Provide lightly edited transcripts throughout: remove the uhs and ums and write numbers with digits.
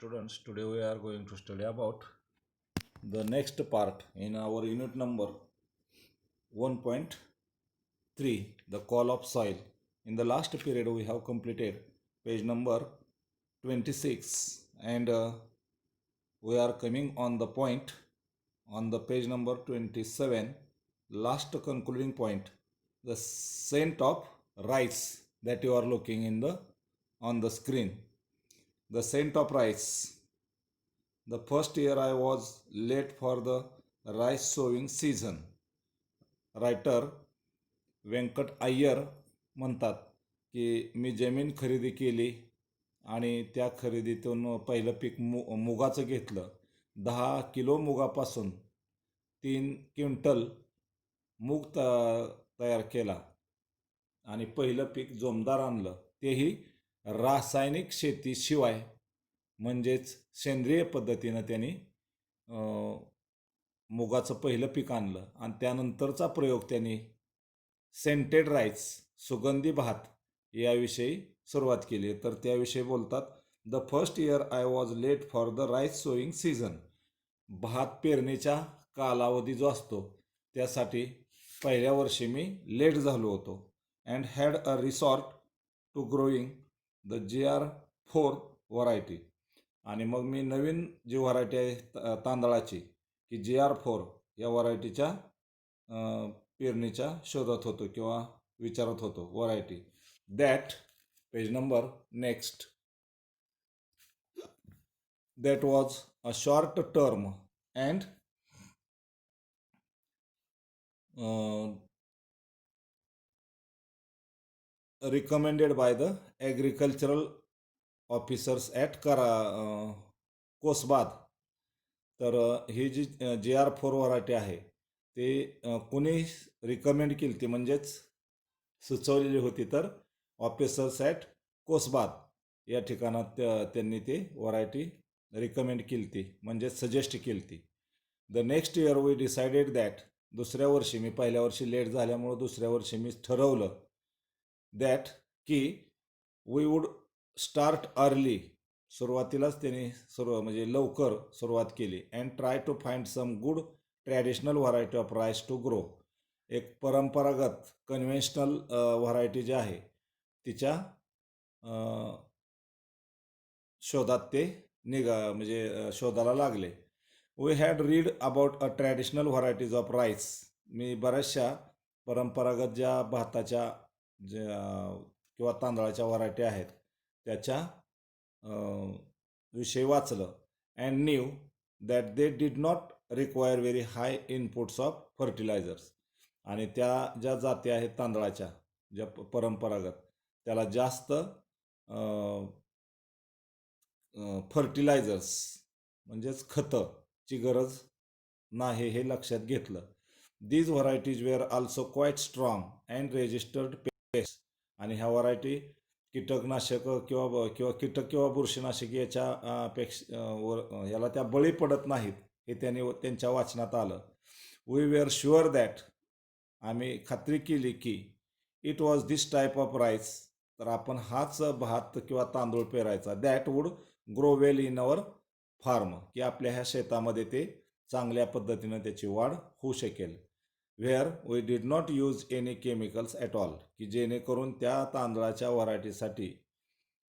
Students, today we are going to study about the next part in our unit number 1.3, the call of soil. In the last period we have completed page number 26 and we are coming on the point on the page number 27, last concluding point, the scent of rice that you are looking in the on the screen. The scent of rice. The first year I was late for the rice sowing season. Writer Venkat Iyer म्हणतात की मी जमीन खरेदी केली आणि त्या खरेदीतून पहिलं पीक मुगाचं घेतलं. 10 kilo मुगापासून 3 quintal मूग तयार केला आणि पहिलं पीक जोमदार आणलं, तेही रासायनिक शेतीशिवाय, म्हणजेच सेंद्रिय पद्धतीनं त्यांनी मुगाचं पहिलं पीक आणलं आणि त्यानंतरचा प्रयोग त्यांनी सेंटेड राईस, सुगंधी भात याविषयी सुरुवात केली. तर त्याविषयी बोलतात, the first year I was late for the rice sowing season. भात पेरणीचा कालावधी जो असतो त्यासाठी पहिल्या वर्षी मी लेट झालो होतो. And had a resort to growing the GR4 variety. आणि मग मी नवीन जी व्हरायटी आहे तांदळाची की GR4 या व्हरायटीच्या पेरणीच्या शोधात होतो किंवा विचारत होतो variety. That page number next. That was a short term and recommended by the agricultural officers at कोसबाद. तर ही जी GR4 व्हरायटी आहे ते कोणी रिकमेंड केली ती, म्हणजेच सुचवलेली होती, तर ऑफिसर्स ॲट कोसबाद या ठिकाणात त्यांनी ते व्हरायटी रिकमेंड केली ती, म्हणजे सजेस्ट केली ती. The next year we decided that. दुसऱ्या वर्षी, मी पहिल्या वर्षी लेट झाल्यामुळं दुसऱ्या वर्षी मी ठरवलं दॅट की वी वूड स्टार्ट अर्ली. सुरुवातीलाच त्यांनी म्हणजे लवकर सुरुवात केली. And try to find some good traditional variety of rice to grow. एक परंपरागत कन्व्हेन्शनल व्हरायटी जी आहे तिच्या शोधात ते म्हणजे शोधायला लागले. We had read about a traditional varieties of rice. मी बऱ्याचशा परंपरागत ज्या भाताच्या ज्या किंवा तांदळाच्या व्हरायटी आहेत त्याच्या विषयी वाचलं. And knew that they did not require very high inputs of fertilisers. आणि त्या ज्या जाती आहेत तांदळाच्या ज्या परंपरागत, त्याला जास्त फर्टिलायझर्स म्हणजेच खतची गरज नाही हे लक्षात घेतलं. These varieties were also quite strong and registered pest. आणि ह्या व्हरायटी कीटकनाशक किंवा कीटक किंवा बुरशीनाशक याच्या याला त्या बळी पडत नाहीत हे त्यांच्या वाचनात आलं. We were sure that. आम्ही खात्री केली की it was this type of rice. तर आपण हाच भात किंवा तांदूळ पेरायचा. That would grow well in our farm. की आपल्या ह्या शेतामध्ये ते चांगल्या पद्धतीनं त्याची वाढ होऊ शकेल. Were we did not use any chemicals at all. की जेणेकरून त्या तांदळाच्या व्हरायटीसाठी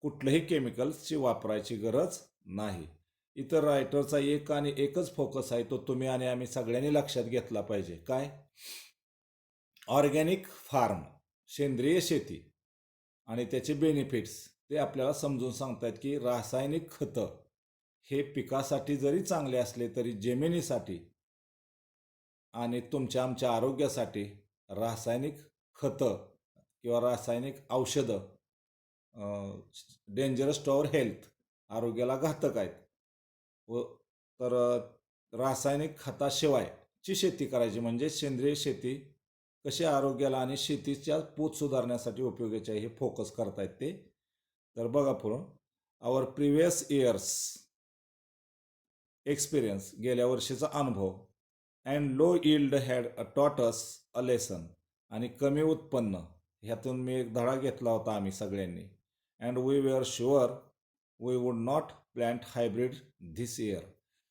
कुठलंही केमिकल्सची वापरायची गरज नाही. इतर रायटरचा एक आणि एकच फोकस आहे, तो तुम्ही आणि आम्ही सगळ्यांनी लक्षात घेतला पाहिजे. काय? ऑर्गॅनिक फार्म, सेंद्रिय शेती आणि त्याचे बेनिफिट्स ते आपल्याला समजून सांगतात की रासायनिक खतं हे पिकासाठी जरी चांगले असले तरी जमिनीसाठी आणि तुमच्या आमच्या आरोग्यासाठी रासायनिक खतं किंवा रासायनिक औषधं डेंजरस टू अवर हेल्थ, आरोग्याला घातक आहेत. व तर रासायनिक खताशिवायची शेती करायची, म्हणजे सेंद्रिय शेती कशी आरोग्याला आणि शेतीच्या पोत सुधारण्यासाठी उपयोगाची आहे हे फोकस करतायत ते. तर बघा पुढं, आवर प्रिव्हियस इयर्स एक्सपिरियन्स, गेल्या वर्षीचा अनुभव, and low yield had taught us a lesson. आणि कमी उत्पन्न ह्यातून मी एक धडा घेतला होता आम्ही सगळ्यांनी. And we were sure we would not plant hybrid this year.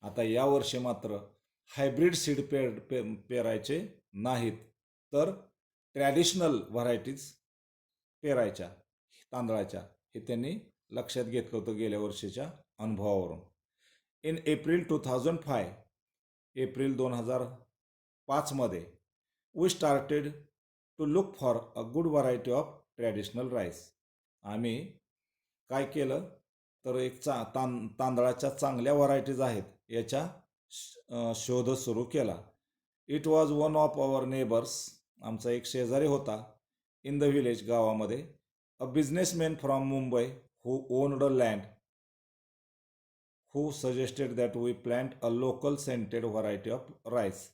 आता यावर्षी मात्र हायब्रिड सीड पेरायचे नाहीत, तर ट्रॅडिशनल व्हरायटीज पेरायच्या तांदळाच्या, हे त्यांनी लक्षात घेतलं होतं गेल्या वर्षीच्या अनुभवावरून. इन एप्रिल 2005, एप्रिल 2005मध्ये we started to look for a good variety of traditional rice. आम्ही काय केलं तर एक तांदळाच्या चांगल्या व्हरायटीज आहेत याच्या शोध सुरू केला. It was one of our neighbours, आमचा एक शेजारी होता इन द विलेज, गावामध्ये, a businessman from Mumbai who owned a land, who suggested that we plant a local scented variety of rice.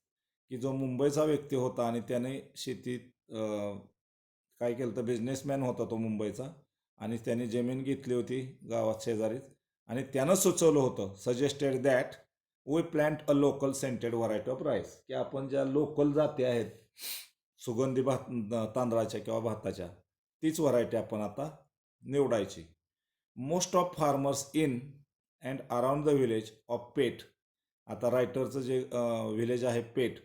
की जो मुंबईचा व्यक्ती होता आणि त्याने शेतीत काय केलं तर बिझनेसमॅन होता तो मुंबईचा, आणि त्याने जमीन घेतली होती गावात शेजारीच, आणि त्यानं सुचवलं होतं, suggested that we plant a local scented variety of rice, की आपण ज्या लोकल जाती आहेत सुगंधी तांदळाच्या किंवा भाताच्या, तीच व्हरायटी आपण आता निवडायची. Most of farmers in and around the village of Peth, आता रायटरचं जे विलेज आहे पेठ,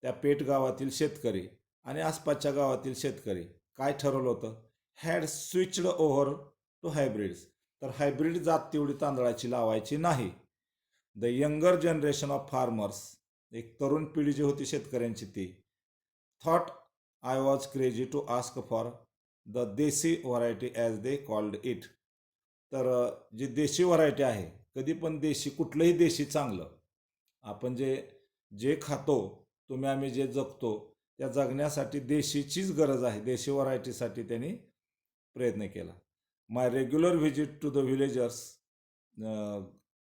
त्या पेठ गावातील शेतकरी आणि आसपासच्या गावातील शेतकरी काय ठरवलं होतं, had switched over to hybrids, तर हायब्रिड जात तेवढी तांदळाची लावायची नाही. The younger generation of farmers, एक तरुण पिढी जी होती शेतकऱ्यांची ती, thought I was crazy to ask for the desi variety as they called it. तर जी देशी व्हरायटी आहे, कधी पण देशी, कुठलंही देशी चांगलं, आपण जे जे खातो, तुम्ही आम्ही जे जगतो, त्या जगण्यासाठी देशीचीच गरज आहे, देशी व्हरायटीसाठी त्यांनी प्रयत्न केला. My regular visit to the villagers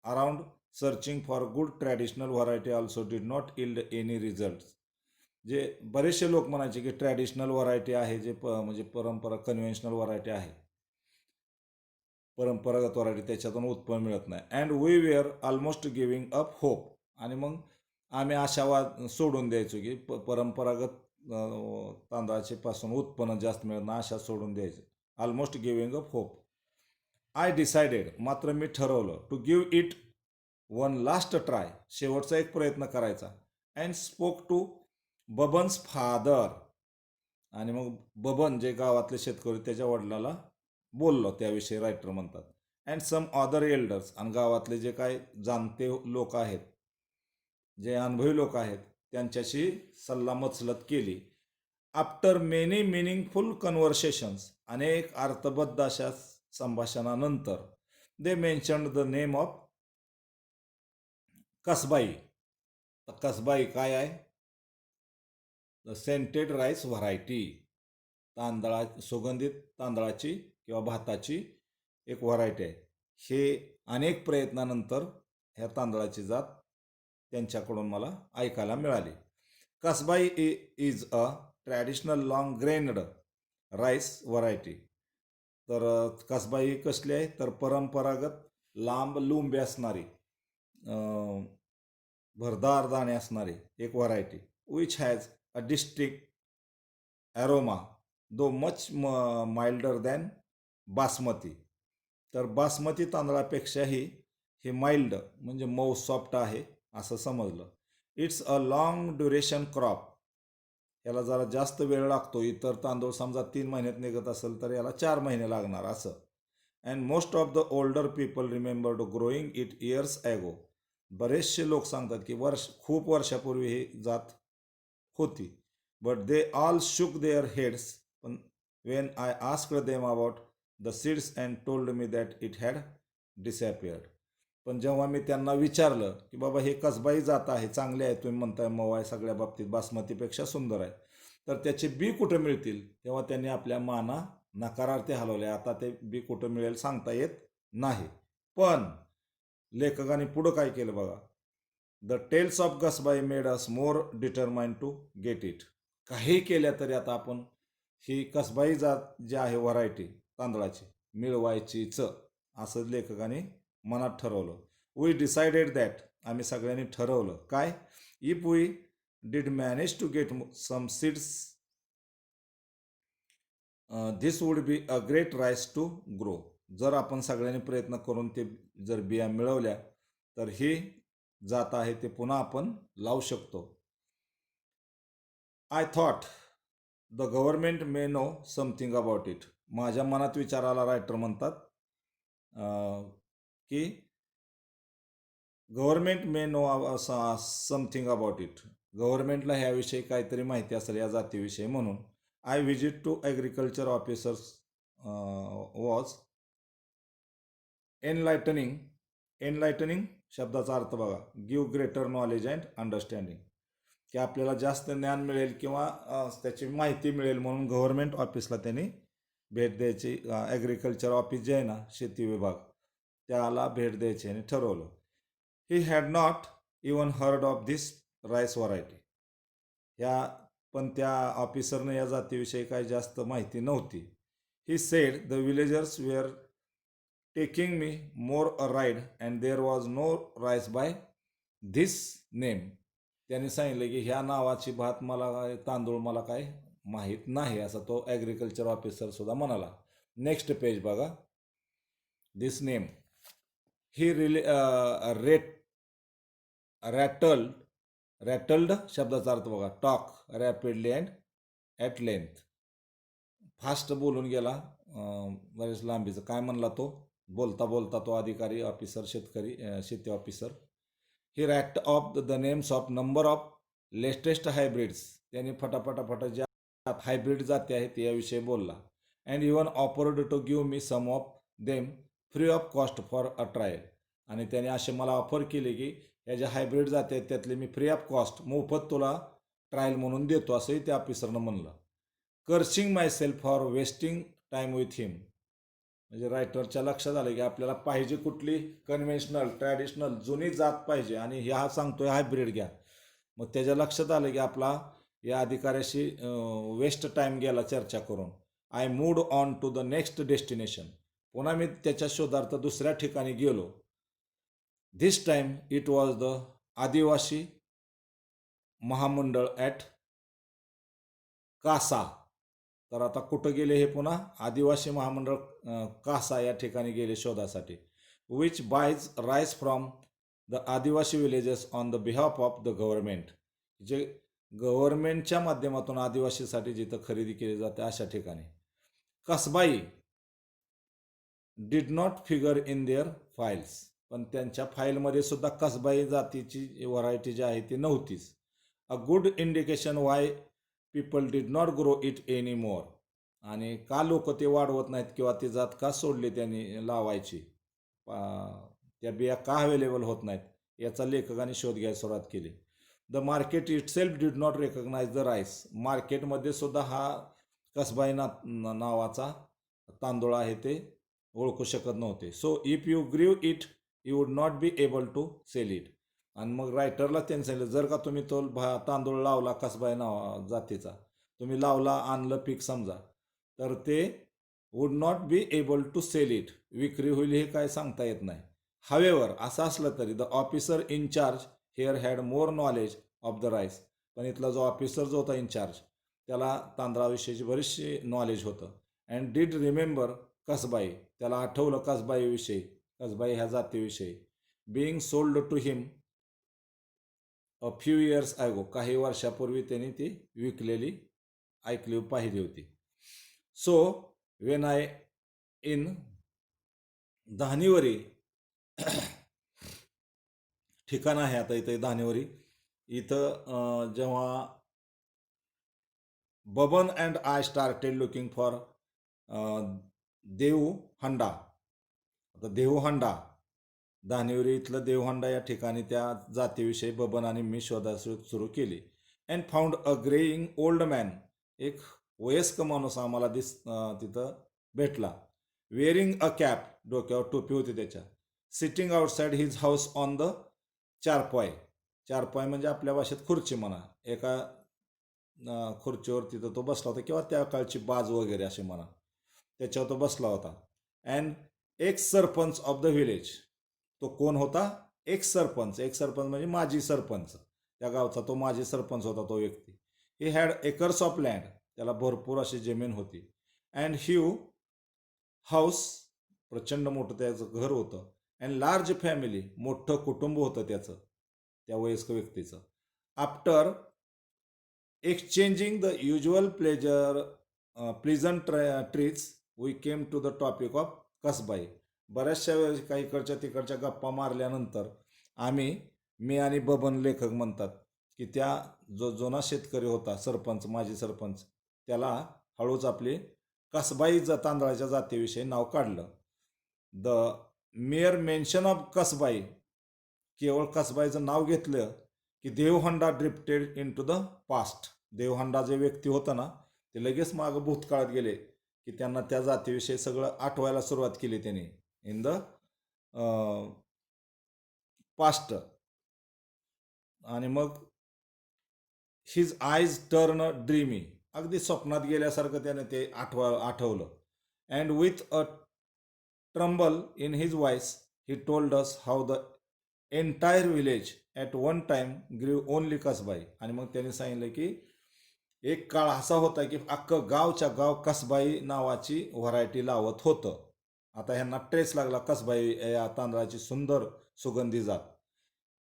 around searching for good traditional variety also did not yield any result. जे बरेचसे लोक म्हणायचे की ट्रॅडिशनल व्हरायटी आहे, जे म्हणजे परंपरा कन्व्हेन्शनल व्हरायटी आहे, परंपरागत व्हरायटी, त्याच्यातून उत्पन्न मिळत नाही. And we were almost giving up hope, आणि मग आम्ही आशावाद सोडून द्यायचो की परंपरागत तांदळाचे पासून उत्पन्न जास्त मिळत नाही, आशा सोडून द्यायचे, almost giving up hope. I decided, मात्र मी ठरवलं, to give it one last try, शेवटचा एक प्रयत्न करायचा. And spoke to Baban's father, आणि मग बबन जे गावातले शेतकरी त्याच्या वडिलाला बोललो त्याविषयी रायटर म्हणतात. अँड सम अदर एल्डर्स, आणि गावातले जे काय जाणते लोक आहेत, जे अनुभवी लोक आहेत, त्यांच्याशी सल्लामसलत केली. आफ्टर मेनी मिनिंगफुल कन्व्हर्सेशन्स, अनेक अर्थबद्ध अशा संभाषणानंतर, दे मेन्शन्ड द नेम ऑफ कसबाई. कसबाई काय आहे, द सेंटेड राईस व्हरायटी, सुगंधित तांदळाची किंवा भाताची एक व्हरायटी आहे. हे अनेक प्रयत्नानंतर ह्या तांदळाची जात त्यांच्याकडून मला ऐकायला मिळाली. Kasbai is a traditional long grained rice variety. तर कसबाई कसली आहे, तर परंपरागत लांब लुंबे असणारी, भरदार दाणे असणारी एक variety, which has a district aroma though much milder than basmati. तर बासमती तांदळापेक्षाही हे माइल्ड म्हणजे मऊ सॉफ्ट आहे असं समजलं. It's a long duration crop, याला जरा जास्त वेळ लागतो. इतर तांदूळ समजा 3 महिन्यात निघत असेल तर याला 4 महिने लागणार असं. And most of the older people remembered growing it years ago. बरेचसे लोक सांगतात की खूप वर्षापूर्वी ही जात होती. But they all shook their heads, पण when I asked them about the seeds and told me that it had disappeared. पण जेव्हा मी त्यांना विचारलं की बाबा हे कसबाई जात आहे, चांगले आहे, तुम्ही म्हणताय मऊ आहे सगळ्या बाबतीत, बासमतीपेक्षा सुंदर आहे, तर त्याचे बी कुठं मिळतील, तेव्हा त्यांनी आपल्या माना नकारार्थी हलवले. आता ते बी कुठं मिळेल सांगता येत नाही. पण लेखकाने पुढं काय केलं बघा, the tales of Kasbai made us more determined to get it. काही केल्या तरी आता आपण ही कसबाई जात जी आहे व्हरायटी तांदळाची मिळवायचीच, असं लेखकाने मनात ठरवलं. वी डिसाइडेड दॅट, आम्ही सगळ्यांनी ठरवलं काय, if we did manage to get some seeds this would be a great rice to grow. जर आपण सगळ्यांनी प्रयत्न करून ते जर बिया मिळवल्या तर ही जात आहे ते पुन्हा आपण लावू शकतो. I thought the government may know something about it. माझ्या मनात विचार आला, रायटर म्हणतात, की government may know something about it. गव्हर्नमेंटला ह्याविषयी काहीतरी माहिती असेल या जातीविषयी म्हणून. I visit to agriculture officers was enlightening शब्दाचा अर्थ बघा, give greater knowledge and understanding, की आपल्याला जास्त ज्ञान मिळेल किंवा त्याची माहिती मिळेल म्हणून गव्हर्नमेंट ऑफिसला त्यांनी भेट द्यायची. ॲग्रिकल्चर ऑफिस जे आहे ना, शेती विभाग, त्याला भेट द्यायची आणि ठरवलं. He had not even heard of this rice variety. पण त्या ऑफिसरने या जातीविषयी काही जास्त माहिती नव्हती. He said the villagers were taking me more a ride and there was no rice by this name. त्यांनी सांगितलं की ह्या नावाची तांदूळ मला काय माहीत नाही, असं तो ॲग्रिकल्चर ऑफिसर सुद्धा म्हणाला. नेक्स्ट पेज बघा. दिस नेम ही रॅटल्ड शब्दाचा अर्थ बघा, talk rapidly and at length. Fast बोलून गेला, बरेच लांबीचं. काय म्हणला तो? बोलता बोलता तो अधिकारी, ऑफिसर, शेती officer. He racked off the names of number of latest hybrids. त्यांनी फटाफटा ज्या हायब्रिड जाती आहेत याविषयी बोलला. And even offered to give me some of them free of cost for a trial. आणि त्याने असे मला ऑफर केले की या ज्या हायब्रिड जाती आहेत त्यातले मी फ्री ऑफ कॉस्ट, मोफत तुला ट्रायल म्हणून देतो, असंही त्या ऑफिसरनं म्हणलं. Cursing myself for wasting time with him. म्हणजे रायटरच्या लक्षात आलं की आपल्याला पाहिजे कुठली कन्व्हेन्शनल, ट्रॅडिशनल, जुनी जात पाहिजे आणि ह्या सांगतोय हायब्रिड घ्या. मग त्याच्या लक्षात आलं की आपला या अधिकाऱ्याशी वेस्ट टाईम गेला चर्चा करून. I moved on to the next destination. पुन्हा मी त्याच्या शोधार्थ दुसऱ्या ठिकाणी गेलो. This time it was the Adivasi Mahamandal at कासा. तर आता कुठं गेले हे? पुन्हा आदिवासी महामंडळ कासा या ठिकाणी गेले शोधासाठी. Which buys rice from the adivasi villages on the behalf of the government. जे गव्हर्नमेंटच्या माध्यमातून आदिवासीसाठी जिथं खरेदी केली जाते अशा ठिकाणी. Kasbai did not figure in their files. पण त्यांच्या फाईलमध्ये सुद्धा कसबाई जातीची व्हरायटी जी आहे ती नव्हतीच. A good indication Y people did not grow it any more. आणि का लोक ते वाढवत नाहीत किंवा ती जात का सोडली त्यांनी लावायची, त्या बिया का अवेलेबल होत नाहीत, याचा लेखकाने शोध घ्यायला सुरुवात केली. The market itself did not recognise the rice. मार्केटमध्ये सुद्धा हा कसबाई नावाचा तांदूळ आहे ते ओळखू शकत नव्हते. So if you grew it you would not be able to sell it. आणि मग रायटरला त्यांनी सांगितलं, जर का तुम्ही तो तांदूळ लावला कसबाई जातीचा, तुम्ही लावला, आणलं पीक समजा, तर ते would not be able to sell it. विक्री होईल हे काय सांगता येत नाही. हावेवर, असं असलं तरी the officer in charge hair had more knowledge of the rice. पण इथला जो ऑफिसर जो होता इन्चार्ज, त्याला तांदळाविषयीची बरीचशी नॉलेज होतं. And did remember Kasbai. त्याला आठवलं कसबाईविषयी, कसबाई ह्या जातीविषयी. Being sold to him a few years ago. काही वर्षापूर्वी त्यांनी ती विकलेली पाहिली होती. So when I in Dhanivari ठिकाण आहे आता इथं धानिवरी. इथं जेव्हा Baban and I started looking for Devhanda. आता देवहंडा, धानिवरी इथलं देवहंडा या ठिकाणी त्या जातीविषयी बबन आणि मी शोधाशोध सुरू केली. And found a greying old man. एक वयस्क माणूस आम्हाला तिथं भेटला. Wearing a cap. डोक्यावर टोपी होती त्याच्या. Sitting outside his house on the charpoy. Charpoy म्हणजे आपल्या भाषेत खुर्ची म्हणा. एका खुर्चीवर तिथं तो बसला होता, किंवा त्या काळची बाज वगैरे असे म्हणा, त्याच्यावर तो बसला होता. And x sarpanch of the village. तो कोण होता? एक्स सरपंच. एक्स सरपंच म्हणजे माजी सरपंच, त्या गावचा तो माजी सरपंच होता तो व्यक्ती. He had acres of land. त्याला भरपूर अशी जमीन होती. अँड ह्यू हाऊस प्रचंड मोठं त्याचं घर होतं. अँड लार्ज फॅमिली, मोठं कुटुंब होतं त्याचं, त्या वयस्क व्यक्तीचं. After exchanging the usual pleasant treats we came to the topic of Kasbai. बऱ्याचशा वेळेस काही इकडच्या तिकडच्या गप्पा मारल्यानंतर मी आणि बबन लेखक म्हणतात की त्या जो जुना शेतकरी होता, सरपंच, माजी सरपंच, त्याला हळूच आपली कसबाई तांदळाच्या जातीविषयी नाव काढलं. The mere mention of Kasbai, केवळ कसबाईचं नाव घेतलं की Devhanda drifted into the past. Devhanda जे व्यक्ती होतं ना, ते लगेच मागं भूतकाळात गेले की त्यांना त्या जातीविषयी सगळं आठवायला सुरुवात केली त्यांनी इन द पास्ट. आणि मग हिज आईज टर्न ड्रीमी, अगदी स्वप्नात गेल्यासारखं त्याने ते आठवलं. And with a tremble in his voice he told us how the entire village at one time ग्रीव ओनली कसबाई. आणि मग त्याने सांगितलं की एक काळ असा होता की अख्खं गावच्या गाव कसबाई नावाची व्हरायटी लावत होतं. आता ह्यांना ट्रेस लागला कसबाई या तांदळाची सुंदर सुगंधी जात.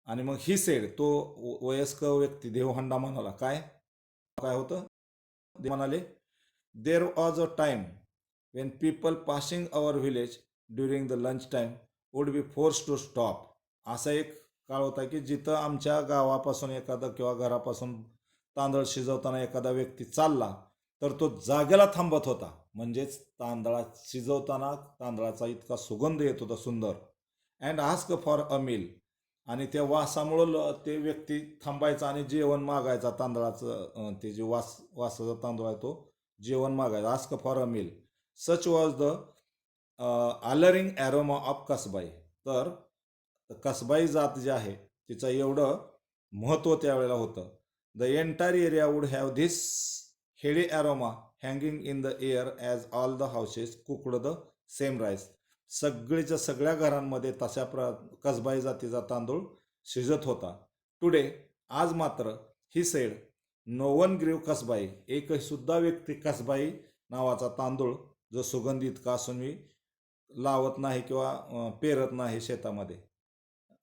आणि मग ही सेड, तो वयस्क व्यक्ती देवहंडा म्हणाला, काय काय होतं, ते म्हणाले, there was a time when people passing our village during the lunch time would be force to stop. असा एक काळ होता की जिथं आमच्या गावापासून एखादा किंवा घरापासून तांदळ शिजवताना एखादा व्यक्ती चालला तर तो जागेला थांबत होता. म्हणजेच तांदळा शिजवताना तांदळाचा इतका सुगंध येत होता सुंदर. And ask for a meal, आणि त्या वासामुळं ते व्यक्ती थांबायचा आणि जेवण मागायचा. तांदळाचं ते जे वासाचा तांदूळ आहे तो जेवण मागायचा. Ask for a meal. Such was the alluring aroma of Kasbai. तर कसबाई जात जी आहे तिचं एवढं महत्त्व त्यावेळेला होतं. The entire area would have this heady aroma hanging in the air as all the houses cooked the same rice. सगळीच्या सगळ्या घरांमध्ये तशा कसबाई जातीचा तांदूळ शिजत होता. टुडे, आज मात्र, ही सेड, नो वन ग्रीव कसबाई, एक सुद्धा व्यक्ती कसबाई नावाचा तांदूळ जो सुगंधित का असून मी लावत नाही किंवा पेरत नाही शेतामध्ये.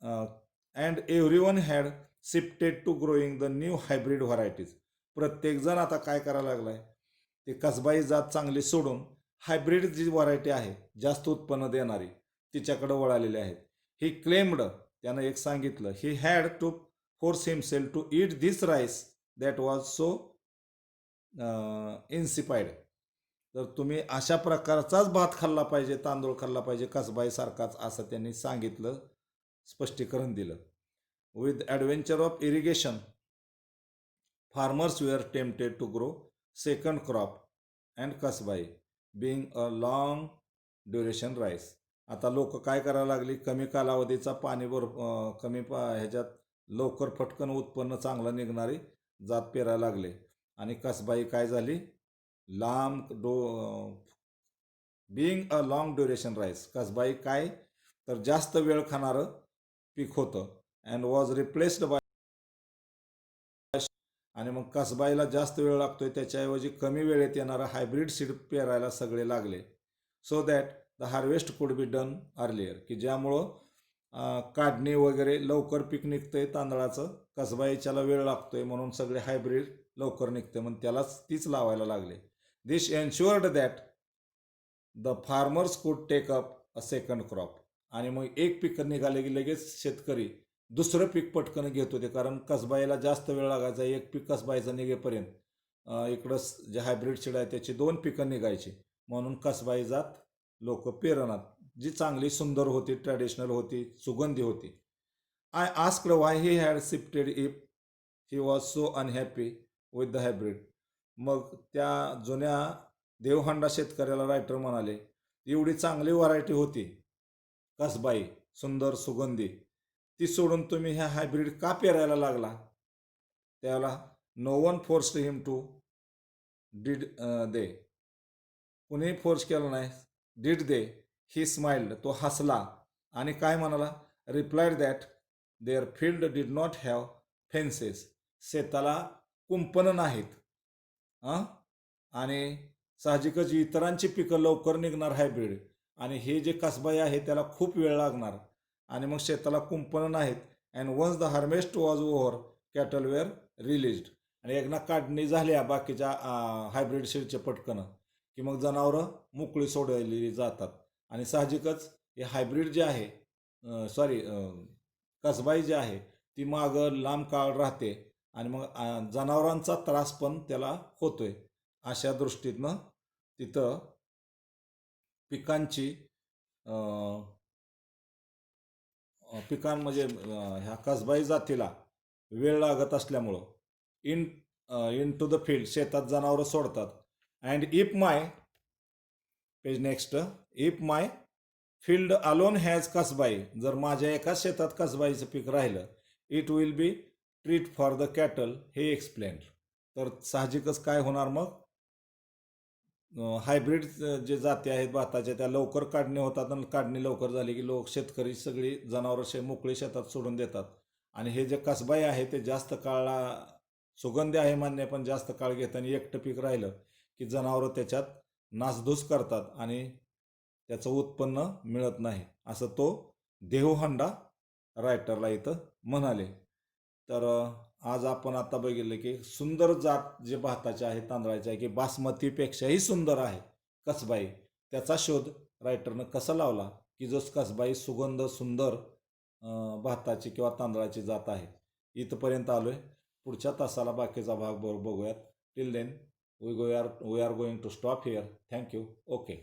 And every one had shifted to growing the new hybrid varieties. प्रत्येकजण आता काय करायला लागलाय, ते कसबाई जात चांगली सोडून हायब्रिड जी व्हरायटी आहे जास्त उत्पन्न देणारी तिच्याकडे वळालेले आहेत. ही क्लेम्ड, त्यानं एक सांगितलं, he had to force himself to eat this rice that was so insipid. तर तुम्ही अशा प्रकारचाच भात खाल्ला पाहिजे, तांदूळ खाल्ला पाहिजे कसबाई सारखाच, असं त्यांनी सांगितलं, स्पष्टीकरण दिलं. With adventure of irrigation farmers were tempted to grow second crop and Kasbai being a long duration rice. आता लोक काय करायला लागली, कमी कालावधीचा कमी ह्याच्यात लवकर फटकन उत्पन्न चांगलं निघणारी जात पेरायला लागले. आणि कसबाई काय झाली, लांब being a long duration rice. Kasbai काय तर जास्त वेळ खाणारं पीक होतं. अँड वॉज रिप्लेस्ड बाय, आणि मग कसबाईला जास्त वेळ लागतोय त्याच्याऐवजी कमी वेळेत येणारा हायब्रिड सीड पेरायला सगळे लागले. So that the harvest could be done earlier, की ज्यामुळं काढणी वगैरे लवकर पीक निघतंय तांदळाचं. कसबाईच्याला वेळ लागतोय म्हणून सगळे हायब्रिड लवकर निघते म्हणून त्यालाच तीच लावायला लागले. This ensured that the farmers could take up a second crop. आणि मग एक पीक निघाले की लगेच शेतकरी दुसरं पीक पटकन घेत होते, कारण कसबाईला जास्त वेळ लागायचा. एक पीक कसबाईचं निघेपर्यंत इकडं जे हायब्रिड सीड आहे त्याची 2 पिकं निघायची. म्हणून कसबाई जात लोक पेरणात, जी चांगली सुंदर होती, ट्रॅडिशनल होती, सुगंधी होती. I asked Y he had shifted if he was so unhappy with the hybrid. मग त्या जुन्या देवहंडा शेतकऱ्याला रायटर म्हणाले, एवढी चांगली व्हरायटी होती कसबाई, सुंदर सुगंधी, ती सोडून तुम्ही ह्या हायब्रिड का पेरायला लागला. त्याला no one forced him to did they, कुणी फोर्स केला नाही. डिड दे, ही स्माइल्ड, तो हसला आणि काय म्हणाला, replied that their field did not have fences. शेताला कुंपणं नाहीत आणि साहजिकच इतरांची पिकं लवकर निघणार हायब्रिड, आणि हे जे कसबाई आहे त्याला खूप वेळ लागणार आणि मग शेताला कुंपणं नाहीत. And once the harvest was over cattle were released. आणि एकदा काढणी झाल्या बाकीच्या हायब्रिड सीडचे पटकनं की मग जनावरं मोकळी सोडलेली जातात. आणि साहजिकच हे हायब्रिड जे आहे सॉरी कसबाई जी आहे ती मागं लांब काळ राहते आणि मग जनावरांचा त्रास पण त्याला होतोय. अशा दृष्टीतनं तिथं पिकांची पिकां म्हणजे ह्या कसबाई जातीला वेळ लागत असल्यामुळं in into the field शेतात जनावरं सोडतात. And if my page next, if my field alone has Kasbai, जर माझ्या एकाच शेतात कसबाईचं पीक राहिलं, it will be treat for the cattle, हे एक्सप्लेन. तर साहजिकच काय होणार मग, हायब्रिड जे जाती आहेत भाताच्या त्या लवकर काढणी होतात आणि काढणी लवकर झाली की शेतकरी सगळी जनावरं मोकळी शेतात सोडून देतात. आणि हे जे कसबाई आहे ते जास्त काळा सुगंधी आहे मान्य पण जास्त काळ घेत आणि एकटं पीक राहिलं की जनावरं त्याच्यात नासधूस करतात आणि त्याचं उत्पन्न मिळत नाही, असं तो देवहंडा रायटरला इथं म्हणाले. तर आज आपण आता बघितलं की सुंदर जात जे भाताचे आहे तांदळाचे आहे की बासमतीपेक्षाही सुंदर आहे कसबाई, त्याचा शोध रायटरनं कसा लावला की जो कसबाई सुगंध सुंदर भाताची किंवा तांदळाची जात आहे. इथपर्यंत आलोय. पुढच्या तासाला बाकीचा भाग बघूयात. Till then we are going to stop here. Thank you. Okay.